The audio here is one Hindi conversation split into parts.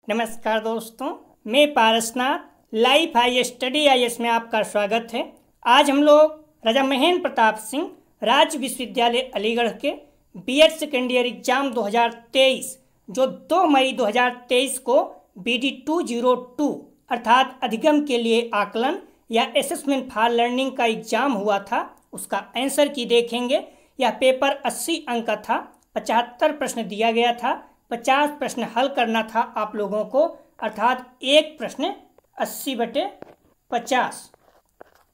नमस्कार दोस्तों, मैं Parasnath life high study IAS में आपका स्वागत है। आज हम लोग राजा महेंद्र प्रताप सिंह राज्य विश्वविद्यालय अलीगढ़ के बीएड सेकेंड ईयर एग्जाम 2023 जो 2 मई 2023 को BD 202 अर्थात अधिगम के लिए आकलन या असेसमेंट फॉर लर्निंग का एग्जाम हुआ था, उसका आंसर की देखेंगे। यह पेपर 80 अंक का था, 75 प्रश्न दिया गया था, 50 प्रश्न हल करना था आप लोगों को, अर्थात एक प्रश्न 80/50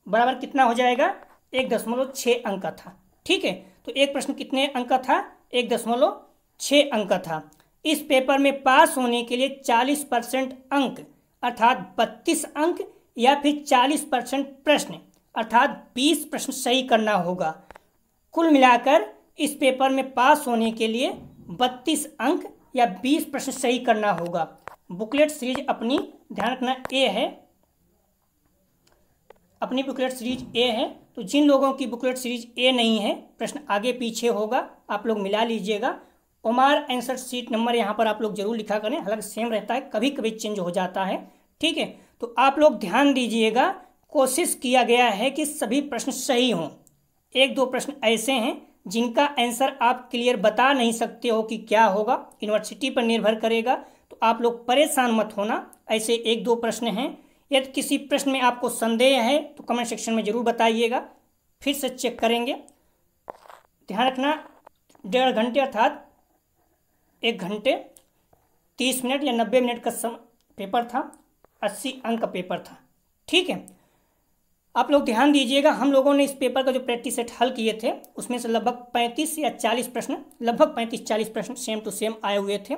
बराबर कितना हो जाएगा? 1.6 अंक का था। ठीक है, तो एक प्रश्न कितने अंक का था? 1.6 अंक का था। इस पेपर में पास होने के लिए 40% अंक अर्थात 32 अंक या फिर 40% प्रश्न अर्थात 20 प्रश्न सही करना होगा। कुल मिलाकर इस पेपर में पास होने के लिए 32 अंक या 20 प्रश्न सही करना होगा। बुकलेट सीरीज अपनी ध्यान रखना ए है, अपनी बुकलेट सीरीज ए है। तो जिन लोगों की बुकलेट सीरीज ए नहीं है, प्रश्न आगे पीछे होगा, आप लोग मिला लीजिएगा। ओमार आंसर सीट नंबर यहाँ पर आप लोग जरूर लिखा करें, हालांकि सेम रहता है, कभी कभी चेंज हो जाता है। ठीक है, तो आप लोग ध्यान दीजिएगा, कोशिश किया गया है कि सभी प्रश्न सही हों। एक दो प्रश्न ऐसे हैं जिनका आंसर आप क्लियर बता नहीं सकते हो कि क्या होगा, यूनिवर्सिटी पर निर्भर करेगा, तो आप लोग परेशान मत होना। ऐसे एक दो प्रश्न हैं। यदि किसी प्रश्न में आपको संदेह है तो कमेंट सेक्शन में जरूर बताइएगा, फिर से चेक करेंगे। ध्यान रखना, 1.5 घंटे अर्थात 1 घंटे 30 मिनट या 90 मिनट का पेपर था, 80 अंक का पेपर था। ठीक है, आप लोग ध्यान दीजिएगा, हम लोगों ने इस पेपर का जो प्रैक्टिस सेट हल किए थे उसमें से लगभग 35 या 40 प्रश्न, लगभग 35-40 प्रश्न सेम टू सेम आए हुए थे।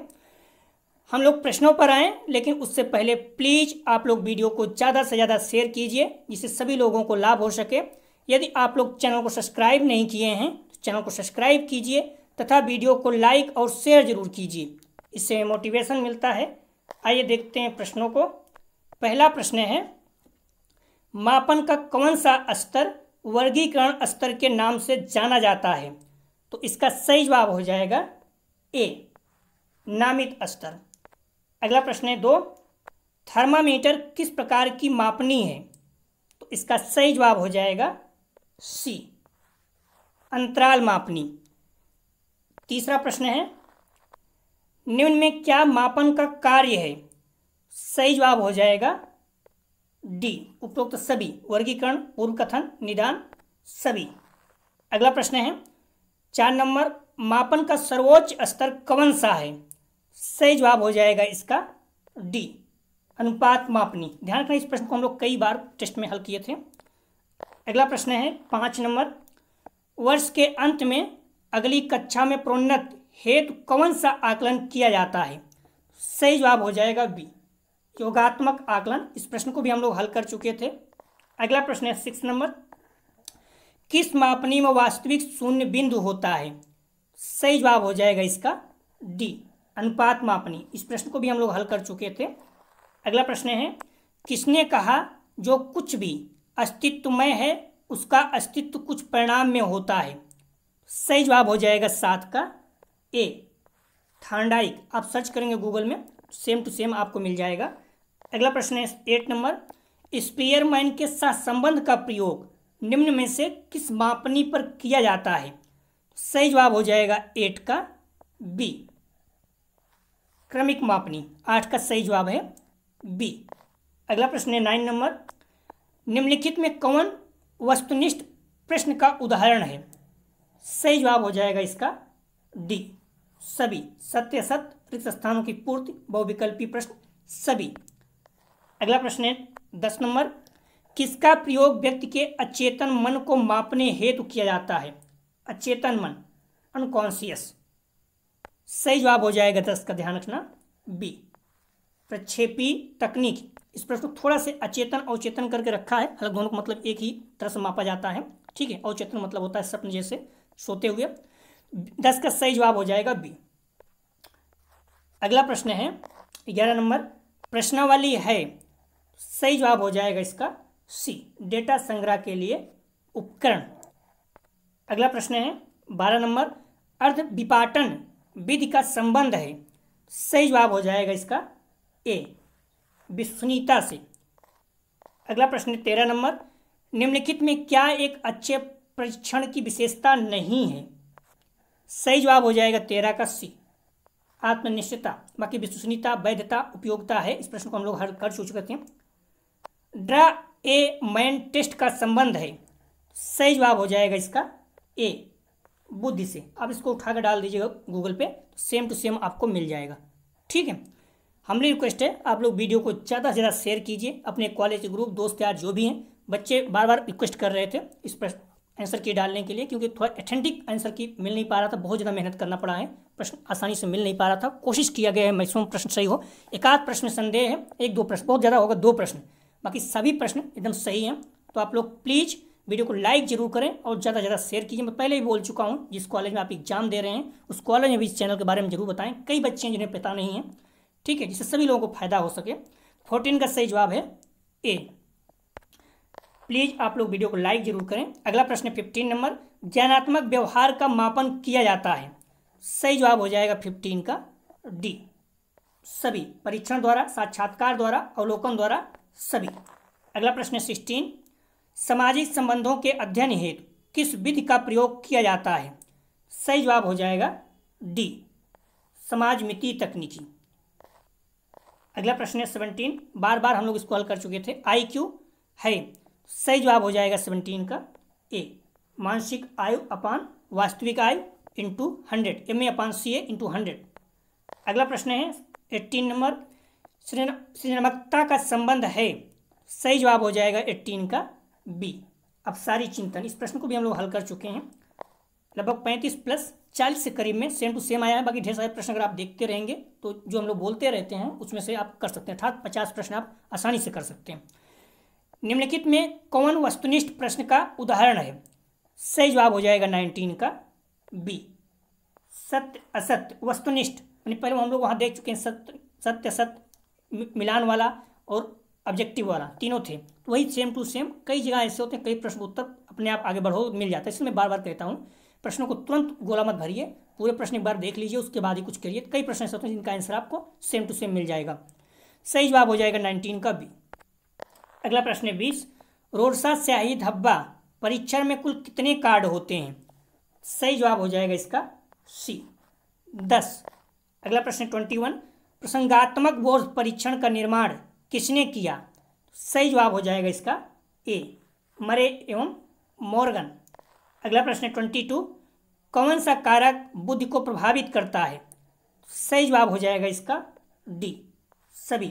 हम लोग प्रश्नों पर आए, लेकिन उससे पहले प्लीज़ आप लोग वीडियो को ज़्यादा से ज़्यादा शेयर कीजिए जिससे सभी लोगों को लाभ हो सके। यदि आप लोग चैनल को सब्सक्राइब नहीं किए हैं तो चैनल को सब्सक्राइब कीजिए तथा वीडियो को लाइक और शेयर जरूर कीजिए, इससे मोटिवेशन मिलता है। आइए देखते हैं प्रश्नों को। पहला प्रश्न है, मापन का कौन सा स्तर वर्गीकरण स्तर के नाम से जाना जाता है? तो इसका सही जवाब हो जाएगा ए, नामित स्तर। अगला प्रश्न है 2, थर्मामीटर किस प्रकार की मापनी है? तो इसका सही जवाब हो जाएगा सी, अंतराल मापनी। तीसरा प्रश्न है, निम्न में क्या मापन का कार्य है? सही जवाब हो जाएगा डी, उपरोक्त सभी, वर्गीकरण, पूर्व कथन, निदान, सभी। अगला प्रश्न है 4 नंबर, मापन का सर्वोच्च स्तर कौन सा है? सही जवाब हो जाएगा इसका डी, अनुपात मापनी। ध्यान रखना, इस प्रश्न को हम लोग कई बार टेस्ट में हल किए थे। अगला प्रश्न है 5 नंबर, वर्ष के अंत में अगली कक्षा में प्रोन्नत हेतु कौन सा आकलन किया जाता है? सही जवाब हो जाएगा बी, योगात्मक आकलन। इस प्रश्न को भी हम लोग हल कर चुके थे। अगला प्रश्न है 6 नंबर, किस मापनी में वास्तविक शून्य बिंदु होता है? सही जवाब हो जाएगा इसका डी, अनुपात मापनी। इस प्रश्न को भी हम लोग हल कर चुके थे। अगला प्रश्न है, किसने कहा जो कुछ भी अस्तित्वमय है उसका अस्तित्व कुछ परिणाम में होता है? सही जवाब हो जाएगा 7 का ए, थार्डाइक। आप सर्च करेंगे गूगल में, सेम टू सेम आपको मिल जाएगा। अगला प्रश्न है 8 नंबर, स्पीयरमैन के साथ संबंध का प्रयोग निम्न में से किस मापनी पर किया जाता है? सही जवाब हो जाएगा 8 का बी, क्रमिक मापनी। 8 का सही जवाब है बी। अगला प्रश्न है 9 नंबर, निम्नलिखित में कौन वस्तुनिष्ठ प्रश्न का उदाहरण है? सही जवाब हो जाएगा इसका डी, सभी, सत्य असत्य, रिक्त स्थानों की पूर्ति, बहुविकल्पी प्रश्न, सभी। अगला प्रश्न है 10 नंबर, किसका प्रयोग व्यक्ति के अचेतन मन को मापने हेतु किया जाता है? अचेतन मन, अनकॉन्शियस। सही जवाब हो जाएगा 10 का, ध्यान रखना बी, प्रक्षेपी तकनीक। इस प्रश्न को थोड़ा से अचेतन अवचेतन करके रखा है, हालांकि दोनों का मतलब एक ही तरह से मापा जाता है। ठीक है, अवचेतन मतलब होता है स्वप्न जैसे सोते हुए। 10 का सही जवाब हो जाएगा बी। अगला प्रश्न है 11 नंबर, प्रश्नावली है। सही जवाब हो जाएगा इसका सी, डेटा संग्रह के लिए उपकरण। अगला प्रश्न है 12 नंबर, अर्ध विपाटन विधि का संबंध है। सही जवाब हो जाएगा इसका ए, विश्वसनीयता से। अगला प्रश्न 13 नंबर, निम्नलिखित में क्या एक अच्छे परीक्षण की विशेषता नहीं है? सही जवाब हो जाएगा 13 का सी, आत्मनिश्चितता। बाकी विश्वसनीयता, वैधता, उपयोगिता है। इस प्रश्न को हम लोग हल कर चुके थे। ड्रा ए मैन टेस्ट का संबंध है, सही जवाब हो जाएगा इसका ए, बुद्धि से। आप इसको उठाकर डाल दीजिएगा गूगल पे, सेम टू सेम आपको मिल जाएगा। ठीक है, हमारी रिक्वेस्ट है आप लोग वीडियो को ज़्यादा से ज़्यादा शेयर कीजिए अपने कॉलेज ग्रुप, दोस्त यार जो भी हैं। बच्चे बार बार रिक्वेस्ट कर रहे थे इस प्रश्न आंसर की डालने के लिए, क्योंकि थोड़ा ऑथेंटिक आंसर की मिल नहीं पा रहा था, बहुत ज़्यादा मेहनत करना पड़ा है, प्रश्न आसानी से मिल नहीं पा रहा था। कोशिश किया गया है मैक्सिमम प्रश्न सही हो, एक आध प्रश्न संदेह है, एक दो प्रश्न, बहुत ज़्यादा होगा 2 प्रश्न, बाकी सभी प्रश्न एकदम सही हैं। तो आप लोग प्लीज़ वीडियो को लाइक जरूर करें और ज़्यादा से ज़्यादा शेयर कीजिए। मैं पहले ही बोल चुका हूँ, जिस कॉलेज में आप एग्जाम दे रहे हैं उस कॉलेज में भी इस चैनल के बारे में जरूर बताएं, कई बच्चे हैं जिन्हें पता नहीं है। ठीक है, जिससे सभी लोगों को फायदा हो सके। 14 का सही जवाब है ए। प्लीज आप लोग वीडियो को लाइक जरूर करें। अगला प्रश्न 15 नंबर, ज्ञानात्मक व्यवहार का मापन किया जाता है, सही जवाब हो जाएगा 15 का डी, सभी, परीक्षण द्वारा, साक्षात्कार द्वारा, अवलोकन द्वारा, सभी। अगला प्रश्न 16, सामाजिक संबंधों के अध्ययन हेतु किस विधि का प्रयोग किया जाता है? सही जवाब हो जाएगा डी, समाजमितीय तकनीकी। अगला प्रश्न है 17, बार बार हम लोग इसको हल कर चुके थे, IQ है, सही जवाब हो जाएगा 17 का ए, मानसिक आयु अपान वास्तविक आयु इंटू 100, MA/CA इंटू 100। अगला प्रश्न है 18 नंबर, सृजनात्मकता का संबंध है, सही जवाब हो जाएगा 18 का बी, अपसारी चिंतन। इस प्रश्न को भी हम लोग हल कर चुके हैं, लगभग 35 प्लस 40 से करीब में सेम टू सेम आया है। बाकी ढेर सारे प्रश्न अगर आप देखते रहेंगे तो जो हम लोग बोलते रहते हैं उसमें से आप कर सकते हैं, अर्थात 50 प्रश्न आप आसानी से कर सकते हैं। निम्नलिखित में कौन वस्तुनिष्ठ प्रश्न का उदाहरण है? सही जवाब हो जाएगा 19 का बी, सत्य असत्य वस्तुनिष्ठ। पहले हम लोग वहाँ देख चुके हैं, सत्य असत्य मिलान वाला और ऑब्जेक्टिव वाला तीनों थे, तो वही सेम टू सेम कई जगह ऐसे होते हैं, कई प्रश्न उत्तर अपने आप आगे बढ़ो मिल जाता है। इसलिए मैं बार बार कहता हूँ प्रश्नों को तुरंत गोला मत भरिए, पूरे प्रश्न एक बार देख लीजिए, उसके बाद ही कुछ करिए। कई प्रश्न ऐसे होते हैं जिनका आंसर आपको सेम टू सेम मिल जाएगा। सही जवाब हो जाएगा 19 का बी। अगला प्रश्न है 20, रोडसा स्याही धब्बा परीक्षण में कुल कितने कार्ड होते हैं? सही जवाब हो जाएगा इसका सी, 10। अगला प्रश्न 21, प्रसंगात्मक बोध परीक्षण का निर्माण किसने किया? सही जवाब हो जाएगा इसका ए, मरे एवं मॉर्गन। अगला प्रश्न 22, कौन सा कारक बुद्धि को प्रभावित करता है? सही जवाब हो जाएगा इसका डी, सभी,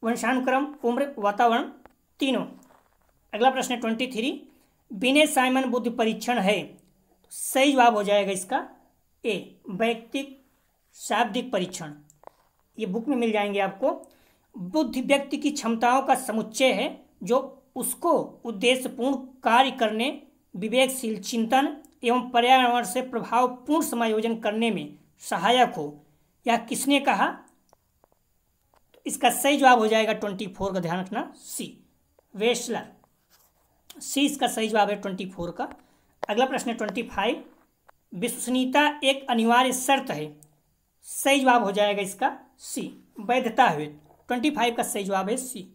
वंशानुक्रम, उम्र, वातावरण, तीनों। अगला प्रश्न 23, बिने साइमन बुद्धि परीक्षण है, सही जवाब हो जाएगा इसका ए, वैयक्तिक शाब्दिक परीक्षण। ये बुक में मिल जाएंगे आपको। बुद्धि व्यक्ति की क्षमताओं का समुच्चय है जो उसको उद्देश्यपूर्ण कार्य करने, विवेकशील चिंतन एवं पर्यावरण से प्रभावपूर्ण समायोजन करने में सहायक हो। यह किसने कहा? इसका सही जवाब हो जाएगा 24 का, ध्यान रखना, सी, वेस्लर। सी इसका सही जवाब है 24 का। अगला प्रश्न 25, विश्वसनीयता एक अनिवार्य शर्त है, सही जवाब हो जाएगा इसका सी, वैधता है। 25 का सही जवाब है सी।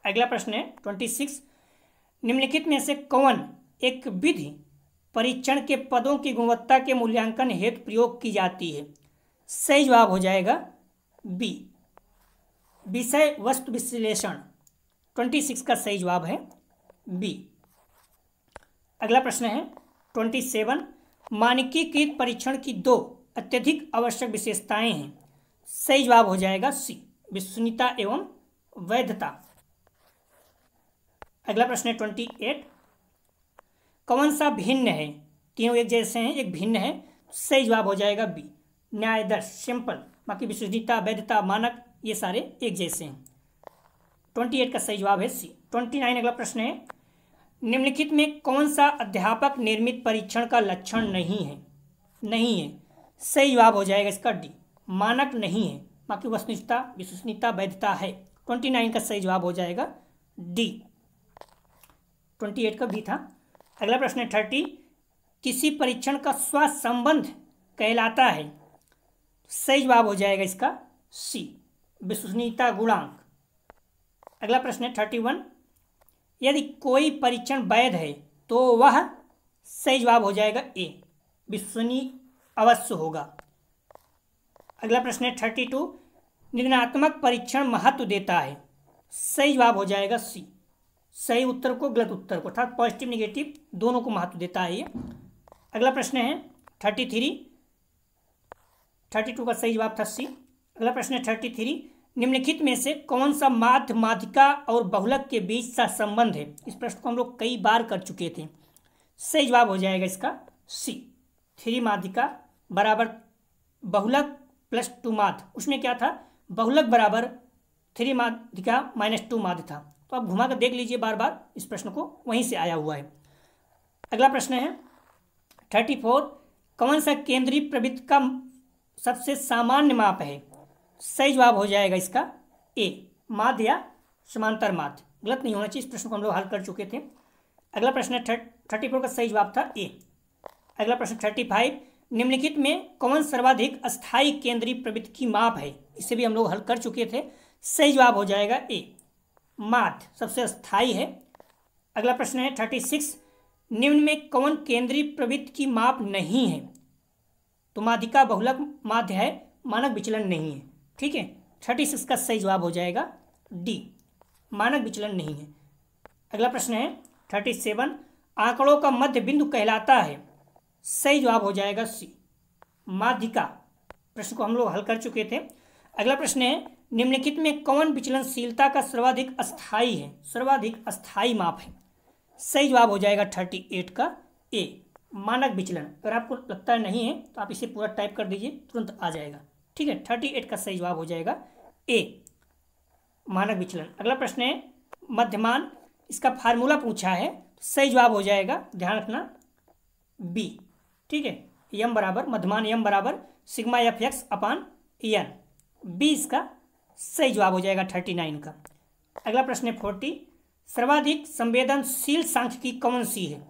अगला प्रश्न है 26, निम्नलिखित में से कौन एक विधि परीक्षण के पदों की गुणवत्ता के मूल्यांकन हेतु प्रयोग की जाती है? सही जवाब हो जाएगा बी, विषय वस्तु विश्लेषण। 26 का सही जवाब है बी। अगला प्रश्न है 27, मानकीकृत परीक्षण की 2 अत्यधिक आवश्यक विशेषताएं हैं, सही जवाब हो जाएगा सी, विश्वसनीयता एवं वैधता। अगला प्रश्न है 28, कौन सा भिन्न है? तीनों एक जैसे हैं, एक भिन्न है, सही जवाब हो जाएगा बी, न्यायदर्श, सिंपल। बाकी विश्वसनीयता, वैधता, मानक ये सारे एक जैसे हैं। 28 का सही जवाब है सी। 29 अगला प्रश्न है, निम्नलिखित में कौन सा अध्यापक निर्मित परीक्षण का लक्षण नहीं है? नहीं है, सही जवाब हो जाएगा इसका डी, मानक नहीं है। बाकी वस्तुनिष्ठता, विश्वसनीयता, वैधता है। 29 का सही जवाब हो जाएगा डी, 28 का बी था। अगला प्रश्न है 30, किसी परीक्षण का स्वसंबंध कहलाता है, सही जवाब हो जाएगा इसका सी विश्वसनीयता गुणांक। अगला प्रश्न है 31, यदि कोई परीक्षण वैध है तो वह सही जवाब हो जाएगा ए विश्वसनीय अवश्य होगा। अगला प्रश्न है 32, निम्नात्मक परीक्षण महत्व देता है, सही जवाब हो जाएगा सी सही उत्तर को गलत उत्तर को, अर्थात पॉजिटिव निगेटिव दोनों को महत्व देता है ये। अगला प्रश्न है 33, 32 का सही जवाब था सी। अगला प्रश्न है 33, निम्नलिखित में से कौन सा माध्य माध्यिका और बहुलक के बीच सा संबंध है। इस प्रश्न को हम लोग कई बार कर चुके थे, सही जवाब हो जाएगा इसका सी 3 माध्यिका बराबर बहुलक प्लस 2 माध्य। उसमें क्या था, बहुलक बराबर 3 माध्यिका माइनस 2 माध्य था। तो आप घुमा कर देख लीजिए बार बार, इस प्रश्न को वहीं से आया हुआ है। अगला प्रश्न है 34, कौन सा केंद्रीय प्रवृत्त का सबसे सामान्य माप है। सही जवाब हो जाएगा इसका ए माध्य या समांतर माध्य, गलत नहीं होना चाहिए। इस प्रश्न को हम लोग हल कर चुके थे। अगला प्रश्न है 34 का सही जवाब था ए। अगला प्रश्न 35, निम्नलिखित में कौन सर्वाधिक अस्थायी केंद्रीय प्रवृत्त की माप है। इसे भी हम लोग हल कर चुके थे, सही जवाब हो जाएगा ए माध्य सबसे अस्थायी है। अगला प्रश्न है 36, निम्न में कौन केंद्रीय प्रवृत्त की माप नहीं है। तो माध्यिका बहुलक माध्य है, मानक विचलन नहीं है। ठीक है, 36 का सही जवाब हो जाएगा डी मानक विचलन नहीं है। अगला प्रश्न है 37, आंकड़ों का मध्य बिंदु कहलाता है। सही जवाब हो जाएगा सी माध्यिका। प्रश्न को हम लोग हल कर चुके थे। अगला प्रश्न है, निम्नलिखित में कौन विचलनशीलता का सर्वाधिक अस्थायी है, सर्वाधिक अस्थायी माप है। सही जवाब हो जाएगा 38 का ए मानक विचलन। अगर आपको लगता है नहीं है तो आप इसे पूरा टाइप कर दीजिए, तुरंत आ जाएगा। ठीक है, 38 का सही जवाब हो जाएगा ए मानक विचलन। अगला प्रश्न है मध्यमान, इसका फार्मूला पूछा है, सही जवाब हो जाएगा, ध्यान रखना बी। ठीक है, यम बराबर मध्यमान यम बराबर सिग्मा एफ एक्स अपान एन, बी इसका सही जवाब हो जाएगा 39 का। अगला प्रश्न है 40, सर्वाधिक संवेदनशील सांख्यिकी कौन सी है।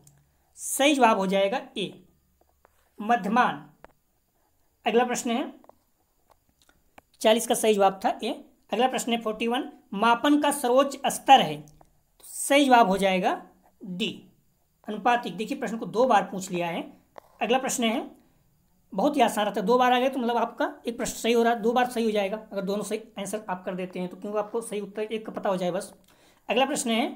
सही जवाब हो जाएगा ए मध्यमान। अगला प्रश्न है 40 का सही जवाब था ए। अगला प्रश्न है 41, मापन का सर्वोच्च स्तर है। सही जवाब हो जाएगा डी अनुपातिक। देखिए प्रश्न को 2 बार पूछ लिया है। अगला प्रश्न है बहुत ही आसान रहता है, 2 बार आ गए तो मतलब आपका एक प्रश्न सही हो रहा है, 2 बार सही हो जाएगा अगर दोनों सही आंसर आप कर देते हैं तो, क्योंकि आपको सही उत्तर एक का पता हो जाए बस। अगला प्रश्न है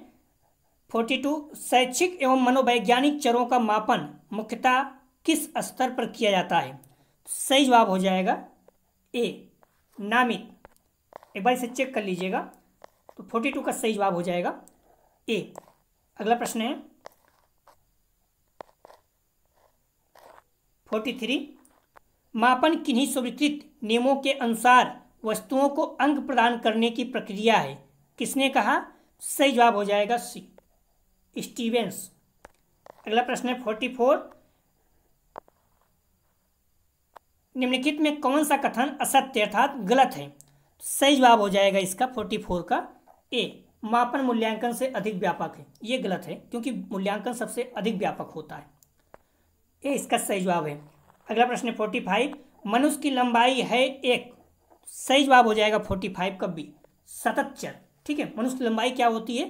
42, शैक्षिक एवं मनोवैज्ञानिक चरों का मापन मुख्यतः किस स्तर पर किया जाता है। सही जवाब हो जाएगा ए नामित। एक बार इसे चेक कर लीजिएगा, तो 42 का सही जवाब हो जाएगा ए। अगला प्रश्न है 43, मापन किन्हीं स्वीकृत नियमों के अनुसार वस्तुओं को अंक प्रदान करने की प्रक्रिया है। किसने कहा। सही जवाब हो जाएगा सी स्टीवेंस। अगला प्रश्न है 44, निम्नलिखित में कौन सा कथन असत्य अर्थात गलत है। सही जवाब हो जाएगा इसका 44 का ए मापन मूल्यांकन से अधिक व्यापक है। ये गलत है क्योंकि मूल्यांकन सबसे अधिक व्यापक होता है, ये इसका सही जवाब है। अगला प्रश्न है 45, मनुष्य की लंबाई है 1। सही जवाब हो जाएगा 45 का बी सतत चर। ठीक है, मनुष्य की लंबाई क्या होती है,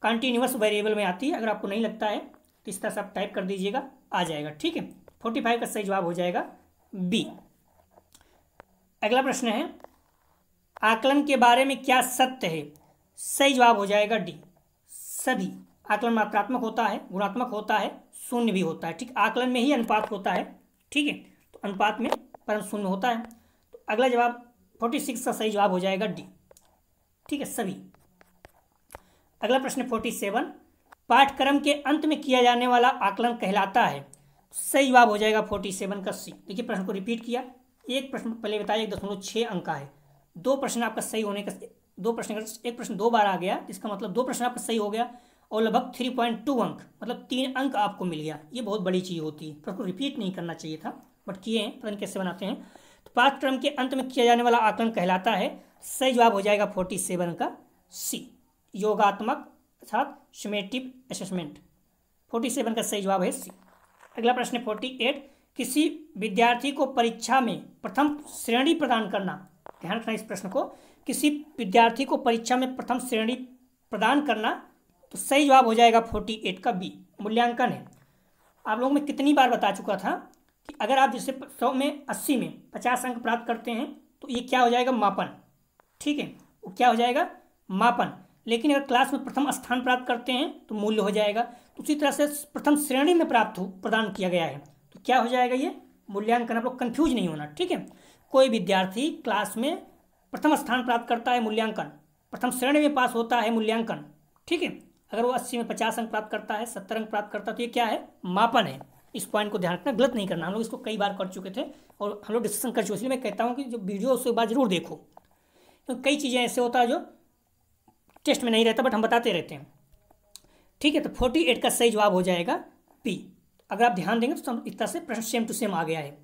कंटिन्यूअस वेरिएबल में आती है। अगर आपको नहीं लगता है तो इस तरह से आप टाइप कर दीजिएगा, आ जाएगा। ठीक है, 45 का सही जवाब हो जाएगा बी। अगला प्रश्न है आकलन के बारे में क्या सत्य है। सही जवाब हो जाएगा डी सभी। आकलन मात्रात्मक होता है, गुणात्मक होता है, शून्य भी होता है। ठीक, आकलन में ही अनुपात होता है। ठीक है, तो अनुपात में परम शून्य होता है। तो अगला जवाब 46 का सही जवाब हो जाएगा डी। ठीक है, सभी। अगला प्रश्न 47, पाठ्यक्रम के अंत में किया जाने वाला आकलन कहलाता है। सही जवाब हो जाएगा 47 का सी। देखिए प्रश्न को रिपीट किया, एक प्रश्न पहले बताया 1.6 अंक का है, 2 प्रश्न आपका सही होने का, 2 प्रश्न एक प्रश्न 2 बार आ गया, इसका मतलब 2 प्रश्न आपका सही हो गया और लगभग 3.2 अंक मतलब 3 अंक आपको मिल गया। ये बहुत बड़ी चीज़ होती है। प्रश्न को रिपीट नहीं करना चाहिए था, बट किए हैं, पता नहीं कैसे बनाते हैं। तो पाठ्यक्रम के अंत में किया जाने वाला आकलन कहलाता है। सही जवाब हो जाएगा 47 का सी योगात्मक अर्थात समेटिव असेसमेंट। 47 का सही जवाब है सी। अगला प्रश्न है 48, किसी विद्यार्थी को परीक्षा में प्रथम श्रेणी प्रदान करना ध्यान रखना इस प्रश्न को। किसी विद्यार्थी को परीक्षा में प्रथम श्रेणी प्रदान करना, तो सही जवाब हो जाएगा 48 का बी, मूल्यांकन है। आप लोगों में कितनी बार बता चुका था कि अगर आप जैसे 100 में 80 में 50 अंक प्राप्त करते हैं तो ये क्या हो जाएगा, मापन। ठीक है, वो क्या हो जाएगा, मापन। लेकिन अगर क्लास में प्रथम स्थान प्राप्त करते हैं तो मूल्य हो जाएगा। तो उसी तरह से प्रथम श्रेणी में प्रदान किया गया है तो क्या हो जाएगा, ये मूल्यांकन। आप लोग कंफ्यूज नहीं होना, ठीक है। कोई विद्यार्थी क्लास में प्रथम स्थान प्राप्त करता है, मूल्यांकन। प्रथम श्रेणी में पास होता है, मूल्यांकन। ठीक है, अगर वो 80 में 50 अंक प्राप्त करता है, 70 अंक प्राप्त करता है तो ये क्या है, मापन है। इस पॉइंट को ध्यान रखना, गलत नहीं करना। हम लोग इसको कई बार कर चुके थे और हम लोग डिस्कशन कर चुके, इसलिए मैं कहता हूँ कि जो वीडियो उसके बाद जरूर देखो, तो कई चीज़ें ऐसे होता है जो टेस्ट में नहीं रहता बट हम बताते रहते हैं। ठीक है, तो 48 का सही जवाब हो जाएगा पी। अगर आप ध्यान देंगे तो इस तरह से प्रश्न सेम टू सेम आ गया है।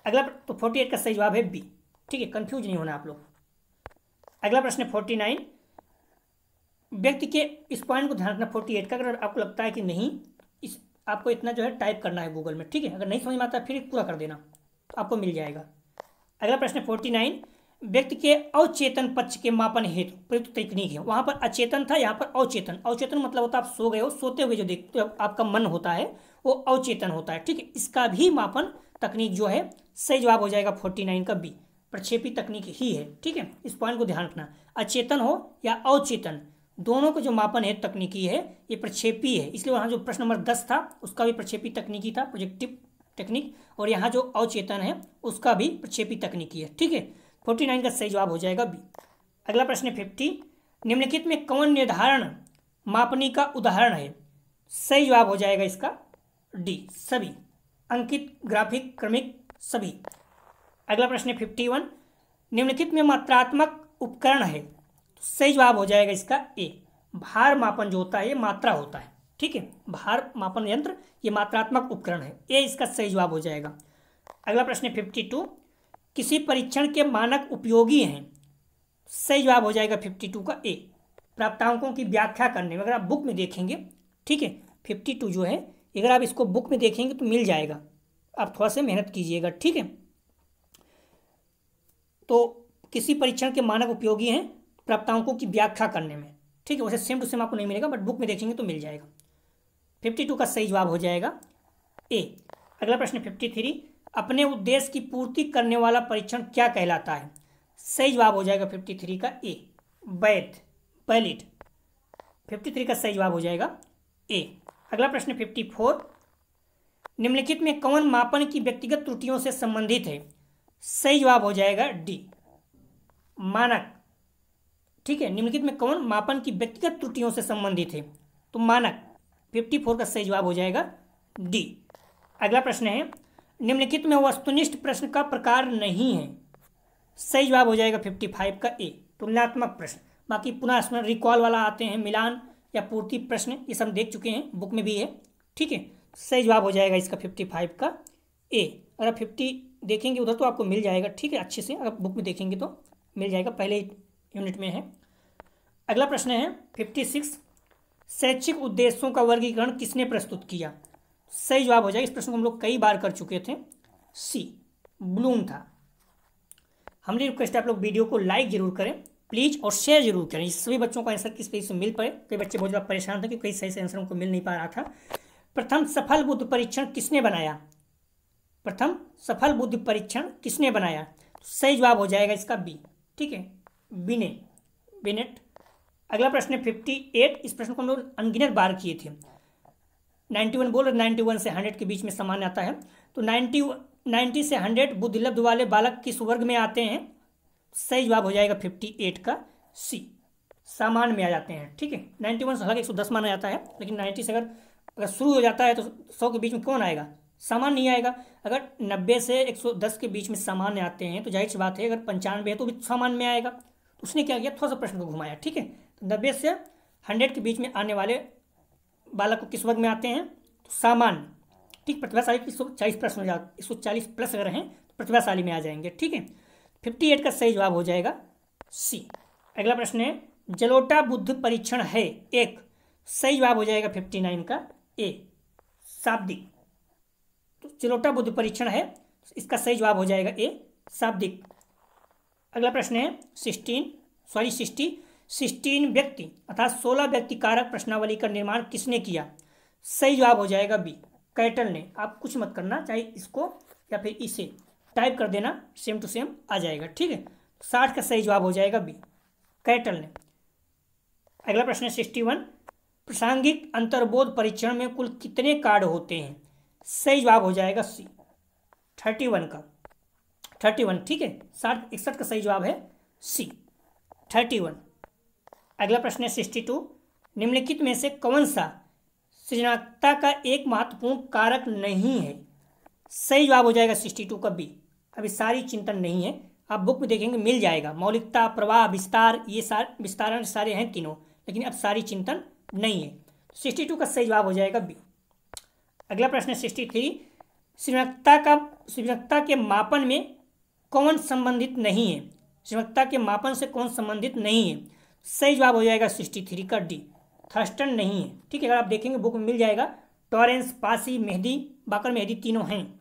अगला तो 48 का सही जवाब है बी। ठीक है, कंफ्यूज नहीं होना आप लोग। अगला प्रश्न है 49। व्यक्ति के, इस पॉइंट को ध्यान रखना 48 का। अगर आपको लगता है कि नहीं, इस आपको इतना जो है टाइप करना है गूगल में, ठीक है। अगर नहीं समझ में आता फिर पूरा कर देना तो आपको मिल जाएगा। अगला प्रश्न है 49। व्यक्ति के अवचेतन पक्ष के मापन हेतु प्रयुक्त तकनीक है। वहां पर अचेतन था, यहाँ पर अवचेतन। अवचेतन मतलब होता है आप सो गए हो, सोते हुए जो देखते हो आपका मन होता है वो अवचेतन होता है। ठीक है, इसका भी मापन तकनीक जो है, सही जवाब हो जाएगा 49 का बी, प्रक्षेपी तकनीक ही है। ठीक है, इस पॉइंट को ध्यान रखना, अचेतन हो या अवचेतन, दोनों को जो मापन है तकनीकी है, ये प्रक्षेपी है। इसलिए वहाँ जो प्रश्न नंबर 10 था उसका भी प्रक्षेपी तकनीकी था, प्रोजेक्टिव टेक्निक, और यहाँ जो अवचेतन है उसका भी प्रक्षेपी तकनीकी है। ठीक है, 49 का सही जवाब हो जाएगा बी। अगला प्रश्न है 50। निम्नलिखित में कौन निर्धारण मापनी का उदाहरण है। सही जवाब हो जाएगा इसका डी, सभी। अंकित, ग्राफिक, क्रमिक, सभी। अगला प्रश्न है 51। निम्नलिखित में मात्रात्मक उपकरण है। सही जवाब हो जाएगा इसका ए, भार मापन जो होता है ये मात्रा होता है। ठीक है, भार मापन यंत्र ये मात्रात्मक उपकरण है, ए इसका सही जवाब हो जाएगा। अगला प्रश्न है 52। किसी परीक्षण के मानक उपयोगी हैं। सही जवाब हो जाएगा 52 का ए, प्राप्तांकों की व्याख्या करने में। अगर आप बुक में देखेंगे, ठीक है, 52 जो है, अगर आप इसको बुक में देखेंगे तो मिल जाएगा, आप थोड़ा सा मेहनत कीजिएगा। ठीक है, तो किसी परीक्षण के मानक उपयोगी हैं प्राप्तांकों की व्याख्या करने में। ठीक है, वैसे सेम टू सेम आपको नहीं मिलेगा बट बुक में देखेंगे तो मिल जाएगा। 52 का सही जवाब हो जाएगा ए। अगला प्रश्न 53। अपने उद्देश्य की पूर्ति करने वाला परीक्षण क्या कहलाता है। सही जवाब हो जाएगा 53 का ए, वैध, वैलिड। 53 का सही जवाब हो जाएगा ए। अगला प्रश्न 54। निम्नलिखित में कौन मापन की व्यक्तिगत त्रुटियों से संबंधित है। सही जवाब हो जाएगा डी, मानक। ठीक है, निम्नलिखित में कौन मापन की व्यक्तिगत त्रुटियों से संबंधित है, तो मानक। 54 का सही जवाब हो जाएगा डी। अगला प्रश्न है निम्नलिखित में वस्तुनिष्ठ प्रश्न का प्रकार नहीं है। सही जवाब हो जाएगा 55 का ए, तुलनात्मक प्रश्न। बाकी पुनः स्मरण, रिकॉल वाला आते हैं, मिलान या पूर्ति प्रश्न, ये सब देख चुके हैं, बुक में भी है। ठीक है, सही जवाब हो जाएगा इसका 55 का ए। अगर 50 देखेंगे उधर तो आपको मिल जाएगा। ठीक है, अच्छे से अगर बुक में देखेंगे तो मिल जाएगा, पहले यूनिट में है। अगला प्रश्न है 56। शैक्षिक उद्देश्यों का वर्गीकरण किसने प्रस्तुत किया। सही जवाब हो जाएगा, इस प्रश्न को हम लोग कई बार कर चुके थे, सी, ब्लूम था। हमारी रिक्वेस्ट है आप लोग वीडियो को लाइक जरूर करें प्लीज और शेयर जरूर करें, इस सभी बच्चों का आंसर किस तरीके से मिल पाए। कई बच्चे बहुत ज़्यादा परेशान थे कि कई सही से आंसर उनको मिल नहीं पा रहा था। प्रथम सफल बुद्धि परीक्षण किसने बनाया। प्रथम सफल बुद्धि परीक्षण किसने बनाया। सही जवाब हो जाएगा इसका बी। ठीक है, बिनेट। अगला प्रश्न है 58। इस प्रश्न को हम लोग अनगिनत बार किए थे। 91 बोल रहे, 91 से 100 के बीच में समान आता है, तो 90 से 100 बुद्धिलब्ध वाले बालक किस वर्ग में आते हैं। सही जवाब हो जाएगा 58 का सी, सामान्य में आ जाते हैं। ठीक है, 91 से हालांकि 110 माना जाता है, लेकिन 90 से अगर शुरू हो जाता है तो 100 के बीच में कौन आएगा, सामान्य नहीं आएगा। अगर 90 से 110 के बीच में सामान्य आते हैं तो जाहिर सी बात है अगर 95 है तो भी सामान्य में आएगा। तो उसने क्या किया, थोड़ा सा प्रश्न को घुमाया। ठीक है, तो 90 से 100 के बीच में आने वाले बालक को किस वर्ग में आते हैं, तो सामान्य। ठीक, प्रतिभाशाली 140 प्रश्न हो जाते, 140 प्लस अगर हैं तो प्रतिभाशाली में आ जाएंगे। ठीक है, 58 का सही जवाब हो जाएगा सी। अगला प्रश्न है जलोटा बुद्धि परीक्षण है एक। सही जवाब हो जाएगा 59 का ए, शाब्दिक। तो जलोटा बुद्धि परीक्षण है, इसका सही जवाब हो जाएगा ए, शाब्दिक। अगला प्रश्न है 16 व्यक्ति अर्थात 16 व्यक्ति कारक प्रश्नावली का निर्माण किसने किया? सही जवाब हो जाएगा बी, कैटल ने। आप कुछ मत करना, चाहे इसको या फिर इसे टाइप कर देना, सेम टू सेम आ जाएगा। ठीक है, 60 का सही जवाब हो जाएगा बी, कैटल ने। अगला प्रश्न है 61, प्रासंगिक अंतर्बोध परीक्षण में कुल कितने कार्ड होते हैं? सही जवाब हो जाएगा सी, 31 का, 31। ठीक है, 61 का सही जवाब है सी, 31। अगला प्रश्न है 62, निम्नलिखित में से कौन सा सृजनात्मकता का एक महत्वपूर्ण कारक नहीं है? सही जवाब हो जाएगा 62 का बी, अभी सारी चिंतन नहीं है, आप बुक में देखेंगे मिल जाएगा। मौलिकता, प्रवाह, विस्तार, ये विस्तारण सारे हैं तीनों, लेकिन अब सारी चिंतन नहीं है। 62 का सही जवाब हो जाएगा बी। अगला प्रश्न है 63, सृजनात्मकता के मापन में कौन संबंधित नहीं है? सृजनात्मकता के मापन से कौन संबंधित नहीं है? सही जवाब हो जाएगा 63 का डी, थर्स्टन नहीं है। ठीक है, अगर आप देखेंगे बुक में मिल जाएगा। टॉरेंस, पासी, मेहदी, बाकर मेहदी तीनों हैं।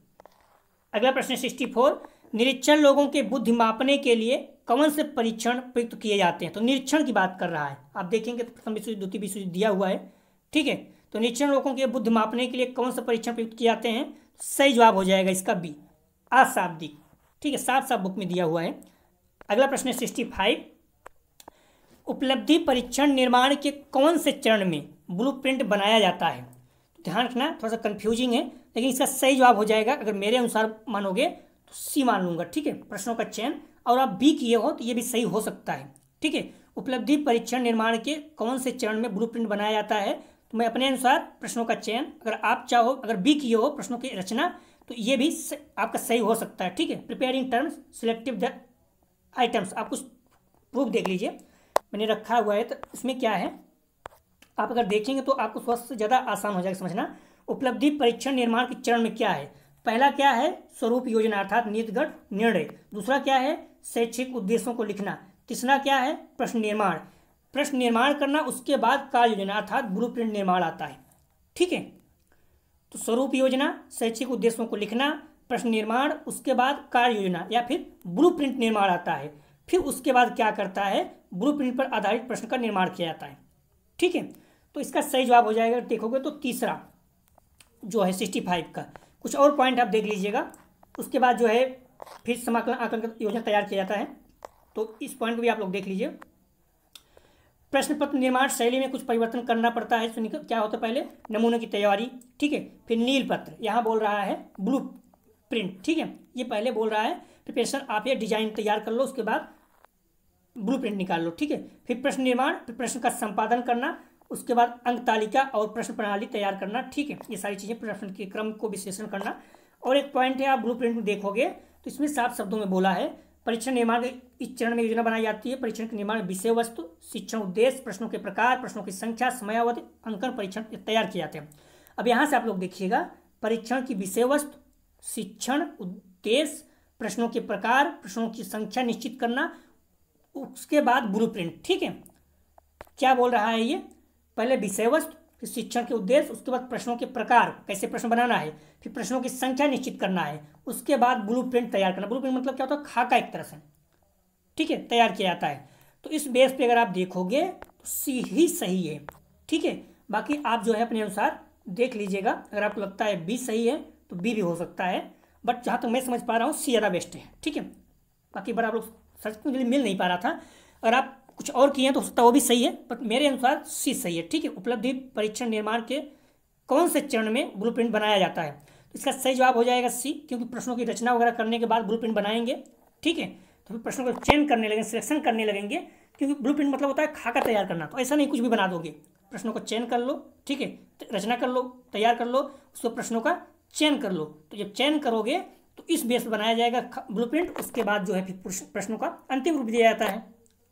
अगला प्रश्न 64, निरीक्षण लोगों के बुद्धि मापने के लिए कौन से परीक्षण प्रयुक्त किए जाते हैं? तो निरीक्षण की बात कर रहा है, आप देखेंगे तो प्रथम विश्व, द्वितीय विश्व दिया हुआ है। ठीक है, तो निरीक्षण लोगों के बुद्धि मापने के लिए कौन से परीक्षण प्रयुक्त किए जाते हैं? सही जवाब हो जाएगा इसका बी, अशाब्दिक। ठीक है, साफ साफ बुक में दिया हुआ है। अगला प्रश्न है 65, उपलब्धि परीक्षण निर्माण के कौन से चरण में ब्लूप्रिंट बनाया जाता है? ध्यान रखना, थोड़ा सा कंफ्यूजिंग है, लेकिन इसका सही जवाब हो जाएगा, अगर मेरे अनुसार मानोगे तो सी मान लूंगा। ठीक है, प्रश्नों का चयन, और आप बी किए हो तो ये भी सही हो सकता है। ठीक है, उपलब्धि परीक्षण निर्माण के कौन से चरण में ब्लूप्रिंट बनाया जाता है? तो मैं अपने अनुसार प्रश्नों का चयन, अगर आप चाहो, अगर बी किए हो प्रश्नों की रचना, तो ये भी आपका सही हो सकता है। ठीक है, preparing terms, selective the items, आप कुछ प्रूफ देख लीजिए मैंने रखा हुआ है, तो इसमें क्या है आप अगर देखेंगे तो आपको थोड़ा सा ज़्यादा आसान हो जाएगा समझना। उपलब्धि परीक्षण निर्माण के चरण में क्या है? पहला क्या है? स्वरूप योजना अर्थात नीतिगत निर्णय। दूसरा क्या है? शैक्षिक उद्देश्यों को लिखना। तीसरा क्या है? प्रश्न निर्माण, प्रश्न निर्माण करना, उसके बाद कार्य योजना अर्थात ब्लूप्रिंट निर्माण आता है। ठीक है, तो स्वरूप योजना, शैक्षिक उद्देश्यों को लिखना, प्रश्न निर्माण, उसके बाद कार्य योजना या फिर ब्लूप्रिंट निर्माण आता है। फिर उसके बाद क्या करता है? ब्लूप्रिंट पर आधारित प्रश्न का निर्माण किया जाता है। ठीक है, तो इसका सही जवाब हो जाएगा, देखोगे तो तीसरा जो है 65 का। कुछ और पॉइंट आप देख लीजिएगा, उसके बाद जो है फिर समाकलन आकलन योजना तैयार किया जाता है, तो इस पॉइंट को भी आप लोग देख लीजिए। प्रश्न पत्र निर्माण शैली में कुछ परिवर्तन करना पड़ता है, सुनिए क्या होता है? पहले नमूने की तैयारी, ठीक है, फिर नील पत्र, यहाँ बोल रहा है ब्लू प्रिंट। ठीक है, ये पहले बोल रहा है प्रिपरेशन, आप ये डिजाइन तैयार कर लो, उसके बाद ब्लू प्रिंट निकाल लो। ठीक है, फिर प्रश्न निर्माण, फिर प्रश्न का संपादन करना, उसके बाद अंक तालिका और प्रश्न प्रणाली तैयार करना। ठीक है, ये सारी चीज़ें प्रश्न के क्रम को विश्लेषण करना। और एक पॉइंट है, आप ब्लू प्रिंट में देखोगे तो इसमें साफ शब्दों में बोला है परीक्षण निर्माण के इस चरण में योजना बनाई जाती है। परीक्षण के निर्माण विषय वस्तु, शिक्षण उद्देश्य, प्रश्नों के प्रकार, प्रश्नों की संख्या, समयावधि, अंकन परीक्षण तैयार किए जाते हैं। अब यहाँ से आप लोग देखिएगा, परीक्षण की विषय वस्तु, शिक्षण उद्देश्य, प्रश्नों के प्रकार, प्रश्नों की संख्या निश्चित करना, उसके बाद ब्लूप्रिंट। ठीक है, क्या बोल रहा है ये? पहले विषय वस्तु, फिर शिक्षण के उद्देश्य, उसके बाद प्रश्नों के प्रकार, कैसे प्रश्न बनाना है, फिर प्रश्नों की संख्या निश्चित करना है, उसके बाद ब्लूप्रिंट तैयार करना। ब्लूप्रिंट मतलब क्या होता है? खाका एक तरह से, ठीक है, तैयार किया जाता है। तो इस बेस पे अगर आप देखोगे तो सी ही सही है। ठीक है, बाकी आप जो है अपने अनुसार देख लीजिएगा, अगर आपको लगता है बी सही है तो बी भी हो सकता है, बट जहाँ तक मैं समझ पा रहा हूँ सी ज़्यादा बेस्ट है। ठीक है, बाकी बार आप लोग सर्च मुझे मिल नहीं पा रहा था, अगर आप कुछ और किए हैं तो हो सकता है वो भी सही है, बट मेरे अनुसार सी सही है। ठीक है, उपलब्धि परीक्षण निर्माण के कौन से चरण में ब्लूप्रिंट बनाया जाता है? तो इसका सही जवाब हो जाएगा सी, क्योंकि प्रश्नों की रचना वगैरह करने के बाद ब्लूप्रिंट बनाएंगे। ठीक है, तो फिर प्रश्नों को चयन करने लगेंगे, सिलेक्शन करने लगेंगे, क्योंकि ब्लूप्रिंट मतलब होता है खाका तैयार करना। तो ऐसा नहीं कुछ भी बना दोगे, प्रश्नों को चयन कर लो, ठीक है, रचना कर लो, तैयार कर लो, उसको प्रश्नों का चयन कर लो। तो जब चयन करोगे तो इस बेस पर बनाया जाएगा ब्लूप्रिंट, उसके बाद जो है फिर प्रश्नों का अंतिम रूप दिया जाता है।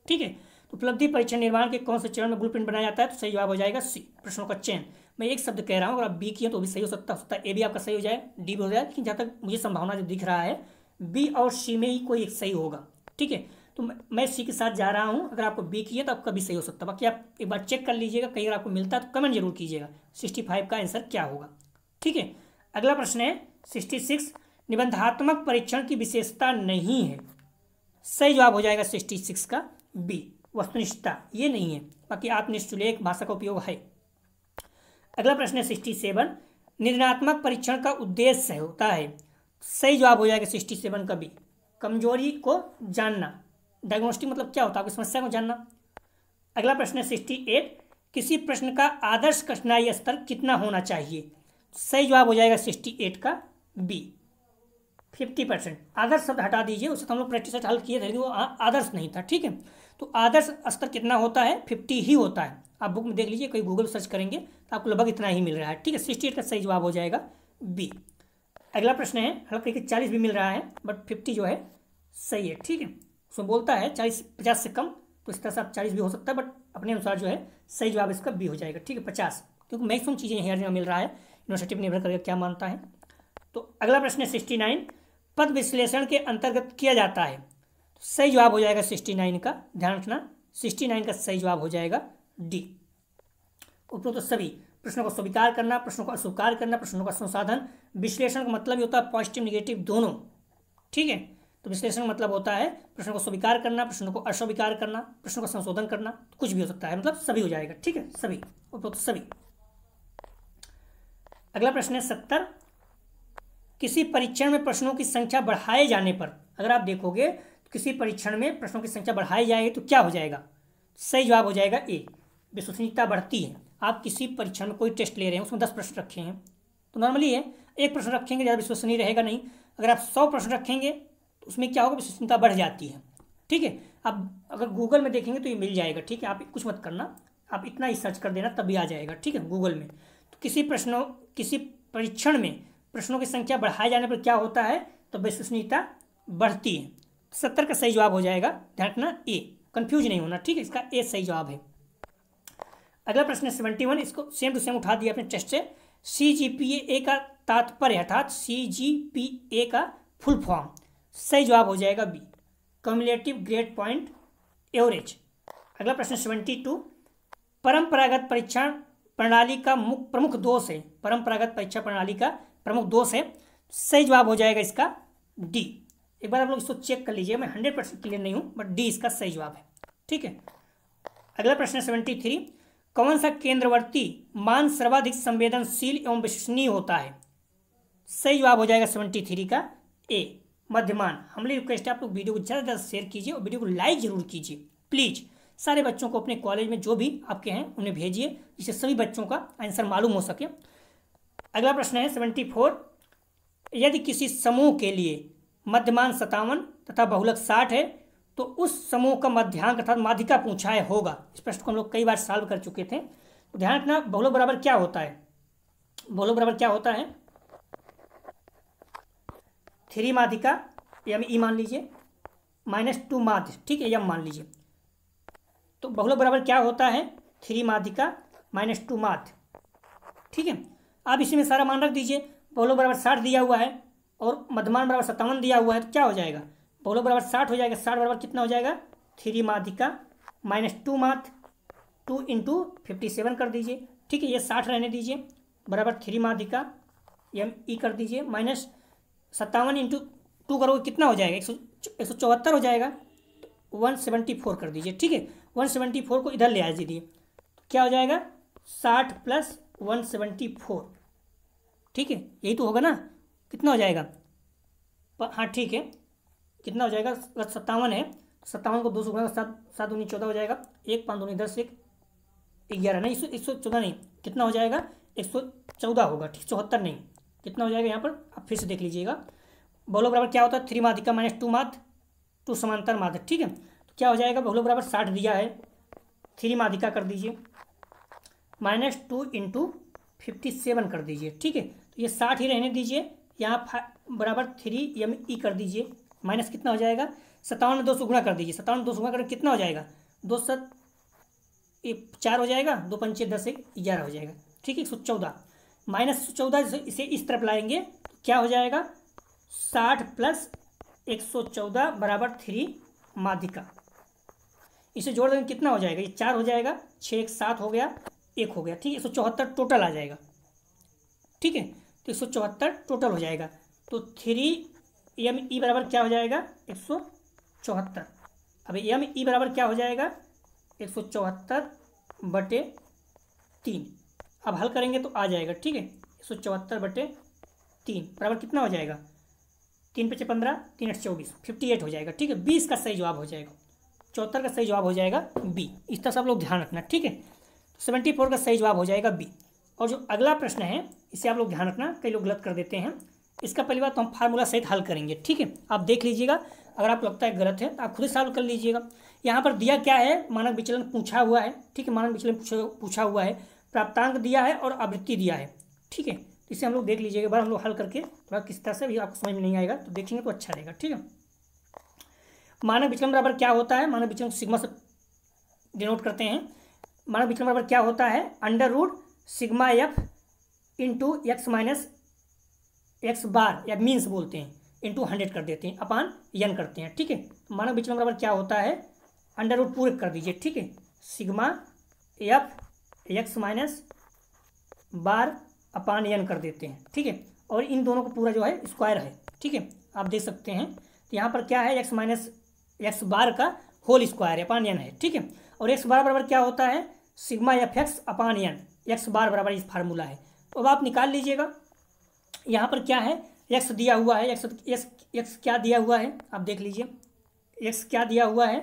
ठीक है, तो उपलब्धि परीक्षण निर्माण के कौन से चरण में ब्लूप्रिंट बनाया जाता है? तो सही जवाब हो जाएगा सी, प्रश्नों का चयन। मैं एक शब्द कह रहा हूँ, अगर आप बी किए तो भी सही हो सकता है, ए भी आपका सही हो जाए, डी भी हो जाए, लेकिन जहाँ तक मुझे संभावना जो दिख रहा है बी और सी में ही कोई एक सही होगा। ठीक है, तो मैं सी के साथ जा रहा हूँ, अगर आपको बी किए तो आपका भी सही हो सकता है। बाकी आप एक बार चेक कर लीजिएगा, कहीं अगर आपको मिलता है तो कमेंट जरूर कीजिएगा 65 का आंसर क्या होगा। ठीक है, अगला प्रश्न है 66, निबंधात्मक परीक्षण की विशेषता नहीं है। सही जवाब हो जाएगा 66 का बी, वस्तुनिष्ठता ये नहीं है, बाकी आत्मनिष्ठुलेख भाषा का उपयोग है। अगला प्रश्न है 67, निर्णयात्मक परीक्षण का उद्देश्य होता है, सही जवाब हो जाएगा 67 का बी, कमजोरी को जानना। डायग्नोस्टिक मतलब क्या होता है, आपकी समस्या को जानना। अगला प्रश्न है 68, किसी प्रश्न का आदर्श कठिनाई स्तर कितना होना चाहिए, सही जवाब हो जाएगा 68 का बी, 50%। आदर्श शब्द हटा दीजिए, उसे तो हम लोग प्रैक्टिस हल किए थे लेकिन वो आदर्श नहीं था, ठीक है। तो आदर्श स्तर कितना होता है, 50 ही होता है। आप बुक में देख लीजिए, कोई गूगल सर्च करेंगे तो आपको लगभग इतना ही मिल रहा है, ठीक है। 68 का सही जवाब हो जाएगा बी। अगला प्रश्न है, हालांकि 40 भी मिल रहा है बट 50 जो है सही है, ठीक है। उसमें बोलता है 40-50 से कम, तो इस तरह से आप 40 भी हो सकता है, बट अपने अनुसार जो है सही जवाब इसका बी हो जाएगा, ठीक है, 50, क्योंकि मैक्सिमम चीज़ें यहाँ जगह मिल रहा है। यूनिवर्सिटी पर निर्भर करके क्या मानता है। तो अगला प्रश्न है 69, पद विश्लेषण के अंतर्गत किया जाता है, सही जवाब हो जाएगा 69 का, ध्यान रखना 69 का सही जवाब हो जाएगा डी। उपरोक्त तो सभी प्रश्नों को स्वीकार करना, प्रश्नों को अस्वीकार करना, प्रश्नों का संसाधन। विश्लेषण का मतलब ही होता है पॉजिटिव निगेटिव दोनों, ठीक है। तो विश्लेषण का मतलब होता है प्रश्नों को स्वीकार करना, प्रश्नों को अस्वीकार करना, प्रश्नों का संशोधन करना, कुछ भी हो सकता है, मतलब सभी हो जाएगा, ठीक है, सभी, उपरोक्त सभी। अगला प्रश्न है 70, किसी परीक्षण में प्रश्नों की संख्या बढ़ाए जाने पर, अगर आप देखोगे तो किसी परीक्षण में प्रश्नों की संख्या बढ़ाई जाएगी तो क्या हो जाएगा, सही जवाब हो जाएगा ए, विश्वसनीयता बढ़ती है। आप किसी परीक्षण में कोई टेस्ट ले रहे हैं, उसमें 10 प्रश्न रखे हैं तो नॉर्मली है, एक प्रश्न रखेंगे ज़्यादा विश्वसनीय रहेगा नहीं। अगर आप 100 प्रश्न रखेंगे तो उसमें क्या होगा, विश्वसनीयता बढ़ जाती है, ठीक है। अब अगर गूगल में देखेंगे तो ये मिल जाएगा, ठीक है। आप कुछ मत करना, आप इतना ही सर्च कर देना तब भी आ जाएगा, ठीक है, गूगल में। तो किसी परीक्षण में प्रश्नों की संख्या बढ़ाए जाने पर क्या होता है, तो विश्वसनीयता बढ़ती है। 70 का सही जवाब हो जाएगा, ध्यान रखना ए, कंफ्यूज नहीं होना, ठीक है, इसका ए सही जवाब है। अगला प्रश्न है 71, इसको सेम टू सेम उठा दिया अपने टेस्ट से। CGPA का तात्पर्य अर्थात CGPA का फुल फॉर्म, सही जवाब हो जाएगा B, cumulative grade point average. अगला प्रश्न 72, परंपरागत परीक्षा प्रणाली का प्रमुख दोष है, परंपरागत परीक्षा प्रणाली का प्रमुख दोष है, सही जवाब हो जाएगा इसका डी। एक बार आप लोग इसको चेक कर लीजिए, मैं 100% क्लियर नहीं हूँ बट डी इसका सही जवाब है, ठीक है। अगला प्रश्न है 73, कौन सा केंद्रवर्ती मान सर्वाधिक संवेदनशील एवं विश्वसनीय होता है, सही जवाब हो जाएगा 73 का ए, मध्यमान। हमारी रिक्वेस्ट है आप लोग वीडियो को ज़्यादा से ज़्यादा शेयर कीजिए और वीडियो को लाइक जरूर कीजिए प्लीज़। सारे बच्चों को अपने कॉलेज में जो भी आपके हैं उन्हें भेजिए, जिससे सभी बच्चों का आंसर मालूम हो सके। अगला प्रश्न है 74, यदि किसी समूह के लिए मध्यमान 57 तथा बहुलक 60 है तो उस समूह का मध्यांक अर्थात माध्यिका पूछा है होगा। इस प्रश्न को हम लोग कई बार सॉल्व कर चुके थे, तो ध्यान रखना बहुलक बराबर क्या होता है, बहुलक बराबर क्या होता है, 3 माध्यिका या ई मान लीजिए -2 माध्य, ठीक है, यम मान लीजिए। तो बहुलक बराबर क्या होता है, 3 माध्यिका -2 माध्य, ठीक है। आप इसी में सारा मान रख दीजिए, बहुलक बराबर 60 दिया हुआ है और मध्यमान बराबर 57 दिया हुआ है, तो क्या हो जाएगा, बहुलक बराबर 60 हो जाएगा। 60 बराबर कितना हो जाएगा, 3 माध्यिका -2 माध्य, 2 × 57 कर दीजिए, ठीक है, ये 60 रहने दीजिए, बराबर 3 माध्यिका एम ई कर दीजिए, -57 × 2 करोगे कितना हो जाएगा, 174 हो जाएगा, 174 कर दीजिए, ठीक है। 174 को इधर ले आ दीजिए, तो क्या हो जाएगा 60 + 174, ठीक है, यही तो होगा ना, कितना हो जाएगा, हाँ ठीक है, कितना हो जाएगा, अगर 57 है 57 को 2 से गुणा 7 दूनी 14 हो जाएगा, 1 5 दूनी 10 1 11 नहीं, 114 नहीं, कितना हो जाएगा 114 होगा, ठीक, 74 नहीं, कितना हो जाएगा यहाँ पर आप फिर से देख लीजिएगा। बहुलक बराबर क्या होता है, 3 माध्यिका -2 माध्य, 2 समांतर माध्य, ठीक है। तो क्या हो जाएगा, बहुलक बराबर 60 दिया है, 3 माध्यिका कर दीजिए, -2 × 57 कर दीजिए, ठीक है। तो ये 60 ही रहने दीजिए, यहाँ बराबर 3 ME कर दीजिए, माइनस कितना हो जाएगा, 57 में 2 से गुणा कर दीजिए, 57 में 2 से गुणा करें कितना हो जाएगा, 2 7 4 हो जाएगा, 2 5 10 1 11 हो जाएगा, ठीक है, 114 -114 इसे इस तरफ लाएंगे तो क्या हो जाएगा, 60 + 114 बराबर 3 माध्यिका, इसे जोड़ देंगे कितना हो जाएगा, ये 4 हो जाएगा, 6 1 7 हो गया, 1 हो गया, ठीक है, 174 टोटल आ जाएगा, ठीक है। तो 174 टोटल हो जाएगा, तो 3 ME बराबर क्या हो जाएगा, 174। अब एम ई बराबर क्या हो जाएगा, 174/3। अब हल करेंगे तो आ जाएगा, ठीक है। 174/3 बराबर कितना हो जाएगा, 3×5 = 15, 3×8 = 24, 58 हो जाएगा, ठीक है। 20 का सही जवाब हो जाएगा, 74 का सही जवाब हो जाएगा बी। इस तरह से आप लोग ध्यान रखना, ठीक है। 74 का सही जवाब हो जाएगा बी। और जो अगला प्रश्न है इसे आप लोग ध्यान रखना, कई लोग गलत कर देते हैं। इसका पहली बात तो हम फार्मूला सहित हल करेंगे, ठीक है। आप देख लीजिएगा, अगर आपको लगता है गलत है तो आप खुद ही सॉल्व कर लीजिएगा। यहाँ पर दिया क्या है, मानक विचलन पूछा हुआ है, ठीक है। मानक विचलन पूछा हुआ है, प्राप्तांक दिया है और आवृत्ति दिया है, ठीक है। इसे हम लोग देख लीजिएगा, एक बार हम लोग हल करके, थोड़ा किस तरह से भी आपको समझ में नहीं आएगा तो देखेंगे तो अच्छा रहेगा, ठीक है। मानक विचलन बराबर क्या होता है, मानक विचलन सिग्मा से डिनोट करते हैं। मानक विचलन बराबर क्या होता है, √σf into x minus x bar, या मीन्स बोलते हैं, इंटू 100 कर देते हैं, अपान n करते हैं, ठीक है। तो मानक विचलन बराबर क्या होता है, √ पूरे कर दीजिए, ठीक है, σf एक्स माइनस बार अपान n कर देते हैं, ठीक है। और इन दोनों को पूरा जो है स्क्वायर है, ठीक है, आप देख सकते हैं। तो यहाँ पर क्या है, एक्स माइनस एक्स बार का होल स्क्वायर है, अपान n है, ठीक है। और एक्स बार बराबर क्या होता है, σf(x) अपान n, एक्स बार बराबर इस फार्मूला है। तो अब आप निकाल लीजिएगा, यहाँ पर क्या है, एक्स दिया हुआ है, एक्स क्या दिया हुआ है, आप देख लीजिए, एक्स क्या दिया हुआ है,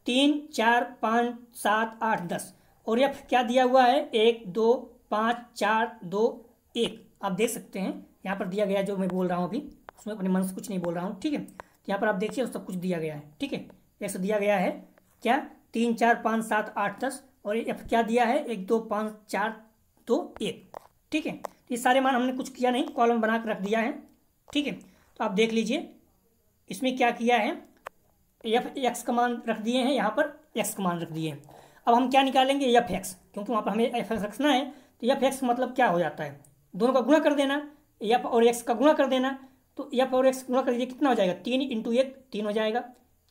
3, 4, 5, 7, 8, 10। और एफ क्या दिया हुआ है, 1, 2, 5, 4, 2, 1। आप देख सकते हैं यहाँ पर दिया गया, जो मैं बोल रहा हूँ अभी उसमें अपने मन से कुछ नहीं बोल रहा हूँ, ठीक है। तो यहाँ पर आप देखिए सब कुछ दिया गया है, ठीक है। एक्स दिया गया है क्या, 3, 4, 5, 7, 8, 10। और एफ क्या दिया है, 1, 2, 5, 4, 2, 1, ठीक है। ये सारे मान हमने कुछ किया नहीं, कॉलम बना कर रख दिया है, ठीक है। तो आप देख लीजिए इसमें क्या किया है, एफ एक्स का मान रख दिए हैं, यहाँ पर एक्स का मान रख दिए हैं। अब हम क्या निकालेंगे, एफ एक्स, क्योंकि वहाँ पर हमें एफ एक्स रखना है। तो एफ एक्स मतलब क्या हो जाता है, दोनों का गुणा कर देना, एफ और एक्स का गुणा कर देना। तो एफ और एक्स गुणा कर दीजिए, कितना हो जाएगा, 3 × 1 3 हो जाएगा,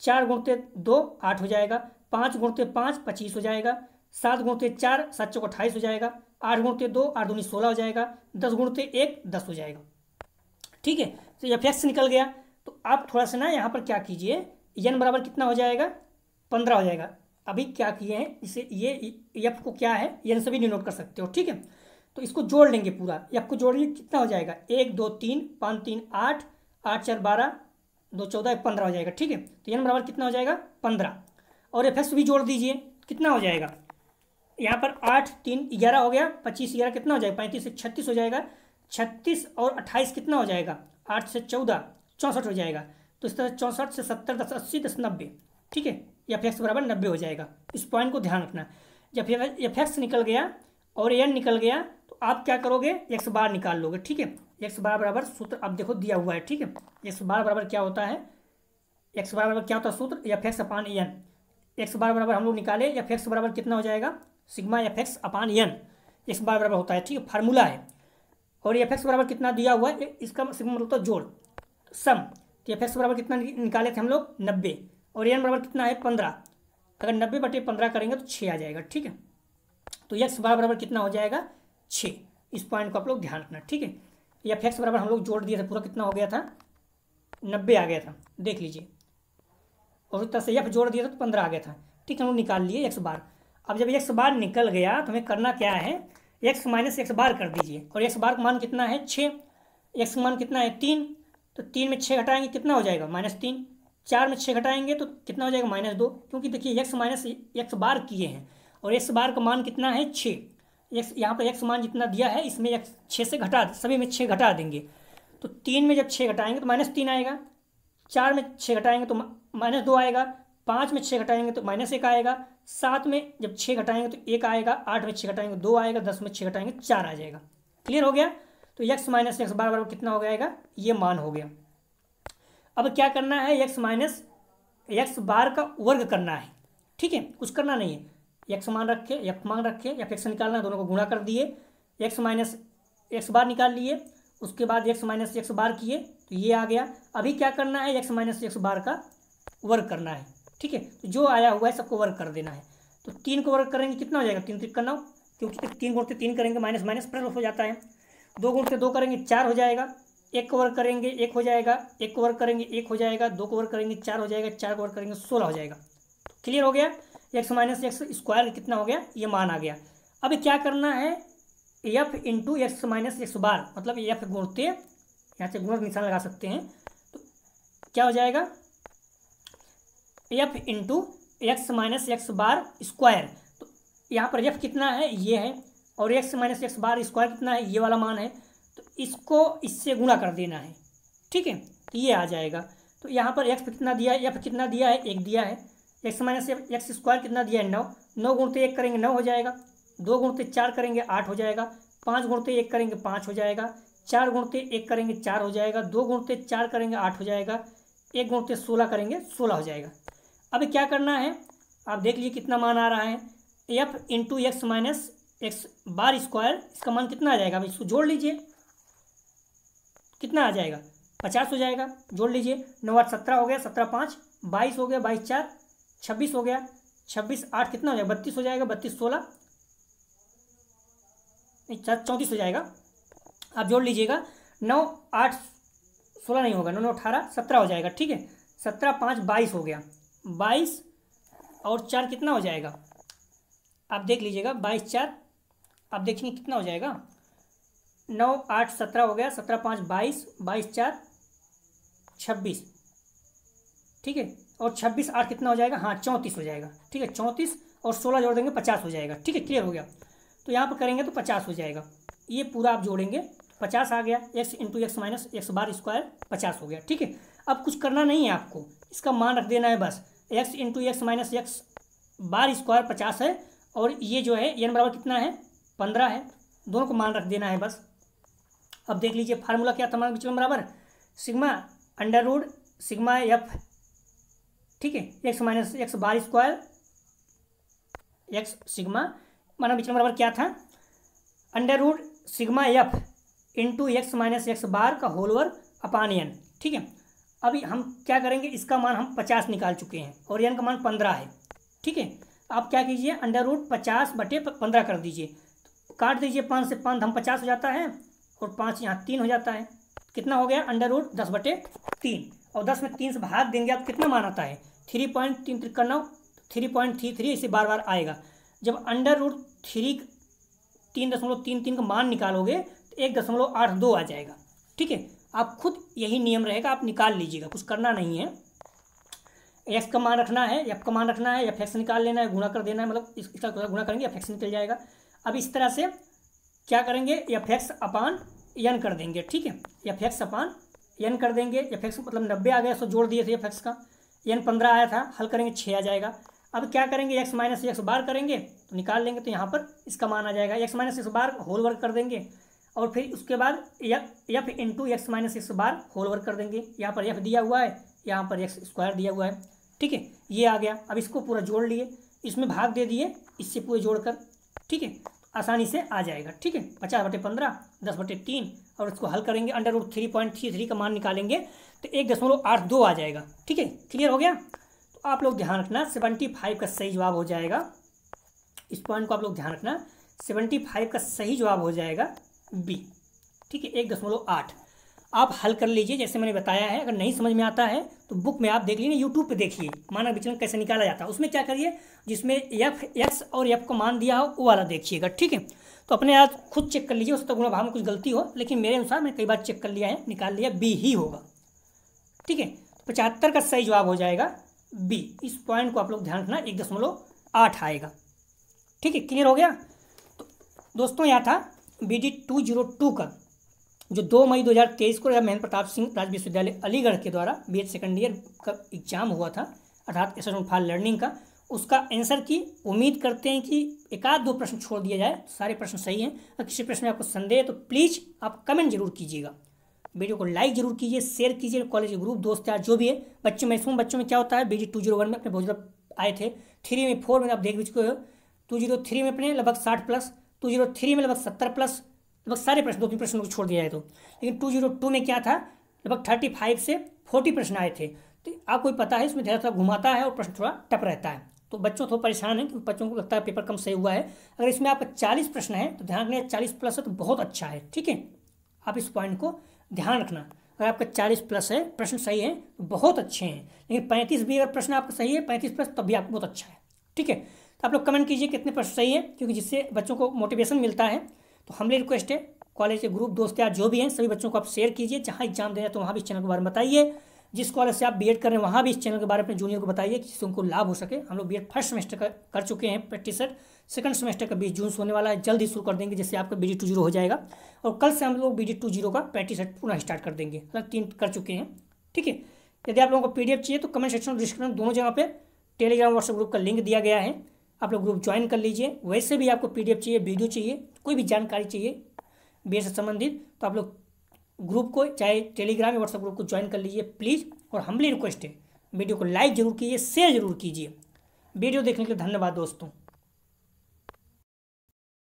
4 × 2 8 हो जाएगा, 5 × 5 25 हो जाएगा, 7 × 4 7 × 28 हो जाएगा, 8 × 2 8 दूनी 16 हो जाएगा, 10 × 1 10 हो जाएगा, ठीक है। तो एफ एक्स निकल गया। तो आप थोड़ा सा ना यहाँ पर क्या कीजिए, एन बराबर कितना हो जाएगा, 15 हो जाएगा। अभी क्या किए हैं, इसे ये एफ को क्या है, एन से भी डिनोट कर सकते हो, ठीक है। तो इसको जोड़ लेंगे पूरा, एफ को जोड़ लेंगे, कितना हो जाएगा, 1 2 3 5 3 8 8 4 12 2 14 15 हो जाएगा, ठीक है। तो एन बराबर कितना हो जाएगा, 15। और एफ एक्स भी जोड़ दीजिए, कितना हो जाएगा, यहाँ पर 8 3 11 हो गया, 25 11 कितना हो जाएगा, 35 से 36 हो जाएगा, 36 और 28 कितना हो जाएगा, 8 से 14 64 हो जाएगा। तो इस तरह 64 से 70 10 80 10 90, ठीक है। एफ एक्स बराबर 90 हो जाएगा। इस पॉइंट को ध्यान रखना। जब एफ एक्स निकल गया और एन निकल गया तो आप क्या करोगे, एक्स बार निकाल लोगे, ठीक है। एक्स बार बराबर सूत्र आप देखो दिया हुआ है, ठीक है। एक्स बार बराबर क्या होता है, एक्स बार बराबर क्या होता है सूत्र, एफ एक्स अपान एन। एक्स बार बराबर हम लोग निकाले, एफ एक्स बराबर कितना हो जाएगा, सिग्मा एफ एक्स अपान एन, एक्स बार बराबर होता है, ठीक है, फार्मूला है। और एफ एक्स बराबर कितना दिया हुआ है, इसका सिग्मा मतलब तो जोड़, सम। तो एफ एक्स बराबर कितना निकाले थे हम लोग, 90। और एन बराबर कितना है, 15। अगर 90/15 करेंगे तो 6 आ जाएगा, ठीक है। तो एक्स बार बराबर कितना हो जाएगा, 6। इस पॉइंट को आप लोग ध्यान रखना, ठीक है। एफ एक्स बराबर हम लोग जोड़ दिए थे, पूरा कितना हो गया था, 90 आ गया था, देख लीजिए। और उस तरह से एफ जोड़ दिया था तो 15 आ गया था, ठीक है। हम लोग निकाल लिए एक्स बार। अब जब एक्स बार निकल गया तो हमें करना क्या है, एक्स माइनस एक्स बार कर दीजिए। और एक्स बार का मान कितना है, 6। एक्स का मान कितना है, 3। तो 3 में 6 घटाएंगे कितना हो जाएगा, -3। 4 में 6 घटाएंगे तो कितना हो जाएगा, -2। क्योंकि देखिए एक्स माइनस एक्स बार किए हैं और एक्स बार का मान कितना है, 6। एक्स यहाँ पर एक्स मान जितना दिया है इसमें एक्स 6 से घटा, सभी में 6 घटा देंगे। तो 3 में जब 6 घटाएंगे तो -3 आएगा, 4 में 6 घटाएंगे तो -2 आएगा, 5 में 6 घटाएंगे तो -1 आएगा, 7 में जब 6 घटाएंगे तो 1 आएगा, 8 में 6 घटाएंगे 2 आएगा, 10 में 6 घटाएंगे 4 आ जाएगा। क्लियर हो गया। तो एक्स माइनस एक्स बार बराबर कितना हो जाएगा, ये मान हो गया। अब क्या करना है, एक्स माइनस एक्स बार का वर्ग करना है, ठीक है, कुछ करना नहीं है। एक्स मान रखे, एफ मान रखे, एफ एक्स निकालना है, दोनों को गुणा कर दिए, एक्स माइनस एक्स बार निकाल लिए, उसके बाद एक्स माइनस एक्स बार किए तो ये आ गया। अभी क्या करना है, एक्स माइनस एक्स बार का वर्ग करना है, ठीक है। तो जो आया हुआ है सबको वर्ग कर देना है। तो 3 को वर्ग करेंगे कितना हो जाएगा, 3 3 का 9, क्योंकि 3 गुणते 3 करेंगे माइनस माइनस प्लस हो जाता है। 2 गुणते 2 करेंगे 4 हो जाएगा, एक कवर करेंगे 1 हो जाएगा, एक कवर करेंगे 1 हो जाएगा, 2 कवर करेंगे 4 हो जाएगा, 4 कवर करेंगे 16 हो जाएगा। क्लियर हो गया। एक्स माइनस एक्स स्क्वायर कितना हो गया, ये मान आ गया। अब क्या करना है, f into x minus x bar, मतलब एफ गुणते, यहाँ से गुणक निशान लगा सकते हैं, तो क्या हो जाएगा, f into x minus x bar square. तो यहाँ पर एफ कितना है, ये है, और x minus x bar square कितना है, ये वाला मान है। तो इसको इससे गुणा कर देना है, ठीक है, तो ये आ जाएगा। तो यहाँ पर एक्स कितना दिया है, एफ कितना दिया है, 1 दिया है। एक्स माइनस एक्स स्क्वायर कितना दिया है, 9। 9 गुणते 1 करेंगे 9 हो जाएगा, 2 गुणते 4 करेंगे 8 हो जाएगा, 5 गुणते 1 करेंगे 5 हो जाएगा, 4 गुणते 1 करेंगे 4 हो जाएगा, 2 गुणते 4 करेंगे 8 हो जाएगा, 1 गुणते 16 करेंगे 16 हो जाएगा। अब क्या करना है, आप देख लीजिए कितना मान आ रहा है, f into x minus x bar square, इसका मान कितना आ जाएगा, अब इसको जोड़ लीजिए, कितना आ जाएगा, 50 हो जाएगा। जोड़ लीजिए, 9 8 17 हो गया, 17 5 22 हो गया, 22 4 26 हो गया, 26 8 कितना हो जाएगा, 32 हो जाएगा, 32 16 34 हो जाएगा। आप जोड़ लीजिएगा, 9 8 16 नहीं होगा, 9 9 18 17 हो जाएगा, ठीक है। 17 5 22 हो गया, 22 और 4 कितना हो जाएगा, आप देख लीजिएगा, 22 4 आप देखेंगे कितना हो जाएगा, 9 8 17 हो गया, 17 5 22 22 4 26, ठीक है, और 26 8 कितना हो जाएगा, हाँ 34 हो जाएगा, ठीक है। 34 और 16 जोड़ देंगे 50 हो जाएगा, ठीक है, क्लियर हो गया। तो यहाँ पर करेंगे तो 50 हो जाएगा, ये पूरा आप जोड़ेंगे 50 आ गया, x into x minus x bar square 50 हो गया, ठीक है। अब कुछ करना नहीं है आपको, इसका मान रख देना है बस, x into x minus x bar square 50 है, और ये जो है एन बराबर कितना है, 15 है, दोनों को मान रख देना है बस। अब देख लीजिए फार्मूला क्या था, मान विचलन बराबर sigma under root sigma f, ठीक है, x minus x bar square x sigma, माना विचलन बराबर क्या था, under root sigma f into x minus x bar का होल वर्ग अपान एन, ठीक है। अभी हम क्या करेंगे, इसका मान हम 50 निकाल चुके हैं और एन का मान 15 है, ठीक है। आप क्या कीजिए, अंडर रूट 50/15 कर दीजिए, काट दीजिए, 5 से 5 हम 50 हो जाता है, और 5 यहाँ 3 हो जाता है, कितना हो गया, अंडर रूट 10/3, और 10 में 3 से भाग देंगे आप, कितना मान आता है, 3.3 का 9 3.33, इसे बार बार आएगा। जब अंडर रूट 3.33 का मान निकालोगे तो 1.82 आ जाएगा, ठीक है। आप खुद यही नियम रहेगा, आप निकाल लीजिएगा, कुछ करना नहीं है। एक्स का मान रखना है, एफ का मान रखना है, एफ एक्स निकाल लेना है, गुणा कर देना है, मतलब इसका गुणा करेंगे एफ एक्स निकल जाएगा। अब इस तरह से क्या करेंगे, एफ एक्स अपान एन कर देंगे, ठीक है, एफ एक्स अपान एन कर देंगे। एफ एक्स मतलब 90 आ गया, सो जोड़ दिए थे एफ एक्स का, एन 15 आया था, हल करेंगे 6 आ जाएगा। अब क्या करेंगे, एक्स माइनस एक्स बार करेंगे तो निकाल लेंगे, तो यहाँ पर इसका मान आ जाएगा, x minus x bar whole वर्ग कर देंगे, और फिर उसके बाद f into x minus x bar whole वर्ग कर देंगे। यहाँ पर एफ दिया हुआ है, यहाँ पर एक्स स्क्वायर दिया हुआ है, ठीक है, ये आ गया। अब इसको पूरा जोड़ लिए, इसमें भाग दे दिए, इससे पूरे जोड़कर, ठीक है, आसानी से आ जाएगा, ठीक है। 50/15 10/3, और इसको हल करेंगे, अंडर रूट 3.33 का मान निकालेंगे तो 1.82 आ जाएगा, ठीक है, क्लियर हो गया। तो आप लोग ध्यान रखना, 75 का सही जवाब हो जाएगा, इस पॉइंट को आप लोग ध्यान रखना, 75 का सही जवाब हो जाएगा बी, ठीक है, 1.8। आप हल कर लीजिए जैसे मैंने बताया है। अगर नहीं समझ में आता है तो बुक में आप देख लीजिए, यूट्यूब पे देखिए मानक विचलन कैसे निकाला जाता है, उसमें क्या करिए, जिसमें एफ एक्स और एफ को मान दिया हो वो वाला देखिएगा, ठीक है। तो अपने आप खुद चेक कर लीजिए, उसका गुणा भाग में कुछ गलती हो, लेकिन मेरे अनुसार मैंने कई बार चेक कर लिया है, निकाल लिया, बी ही होगा, ठीक है। 75 का सही जवाब हो जाएगा बी, इस पॉइंट को आप लोग ध्यान रखना, 1.8 आएगा, ठीक है, क्लियर हो गया। तो दोस्तों यहाँ था BD 202 का, जो 2 मई 2023 को महेंद्र प्रताप सिंह राज्य विश्वविद्यालय अलीगढ़ के द्वारा BH सेकेंड ईयर का एग्जाम हुआ था, अर्थात असेसमेंट फॉर लर्निंग का, उसका आंसर की उम्मीद करते हैं कि 1-2 प्रश्न छोड़ दिया जाए, सारे प्रश्न सही हैं। अगर किसी प्रश्न में आपको संदेह है तो प्लीज़ आप कमेंट जरूर कीजिएगा, वीडियो को लाइक जरूर कीजिए, शेयर कीजिए, कॉलेज के ग्रुप दोस्त यार जो भी है, बच्चों मैक्सिमम बच्चों में क्या होता है, BD 201 में अपने बहुत आए थे, 3 में 4 में आप देख भी चुके हो, 203 में अपने लगभग 60+, 203 में लगभग 70+, लगभग सारे प्रश्न, 2-3 प्रश्नों को छोड़ दिया जाए तो। लेकिन 202 में क्या था, लगभग 35 से 40 प्रश्न आए थे। तो आपको भी पता है इसमें ज़्यादा थोड़ा घुमाता है और प्रश्न थोड़ा टफ रहता है, तो बच्चों थोड़ा परेशान है क्योंकि बच्चों को लगता है पेपर कम सही हुआ है। अगर इसमें आपका 40 प्रश्न है तो ध्यान रखना, 40+ है तो बहुत अच्छा है, ठीक है, आप इस पॉइंट को ध्यान रखना, अगर आपका 40+ है, प्रश्न सही है तो बहुत अच्छे हैं, लेकिन 35 भी अगर प्रश्न आपका सही है, 35+ तब भी आपको बहुत अच्छा है। ठीक है, तो आप लोग कमेंट कीजिए कितने प्रश्न सही है, क्योंकि जिससे बच्चों को मोटिवेशन मिलता है। तो हमने रिक्वेस्ट है, कॉलेज के ग्रुप दोस्त यार जो भी हैं सभी बच्चों को आप शेयर कीजिए, जहाँ एग्जाम दे रहे हैं तो वहाँ भी इस चैनल के बारे में बताइए, जिस कॉलेज से आप बीएड कर रहे हैं वहाँ भी इस चैनल के बारे में अपने जूनियर को बताइए, जिससे उनको लाभ हो सके। हम लोग बीएड फर्स्ट सेमेस्टर का कर चुके हैं प्रैक्टिस सेट, सेकंड सेमेस्टर का 20 जून से होने वाला है, जल्द ही शुरू कर देंगे, जिससे आपका BD 20 हो जाएगा। और कल से हम लोग BD 20 का प्रैक्टिस सेट पुनः स्टार्ट कर देंगे, मतलब 3 कर चुके हैं। ठीक है, यदि आप लोगों को PDF चाहिए तो कमेंट सेक्शन और डिस्क्रिप्शन दोनों जगह पे टेलीग्राम व्हाट्सएप ग्रुप का लिंक दिया गया है, आप लोग ग्रुप ज्वाइन कर लीजिए। वैसे भी आपको PDF चाहिए, वीडियो चाहिए, कोई भी जानकारी चाहिए बीएड से संबंधित, तो आप लोग ग्रुप को चाहे टेलीग्राम या व्हाट्सएप ग्रुप को ज्वाइन कर लीजिए प्लीज़। और हम्बली रिक्वेस्ट है, वीडियो को लाइक जरूर कीजिए, शेयर जरूर कीजिए। वीडियो देखने के लिए धन्यवाद दोस्तों।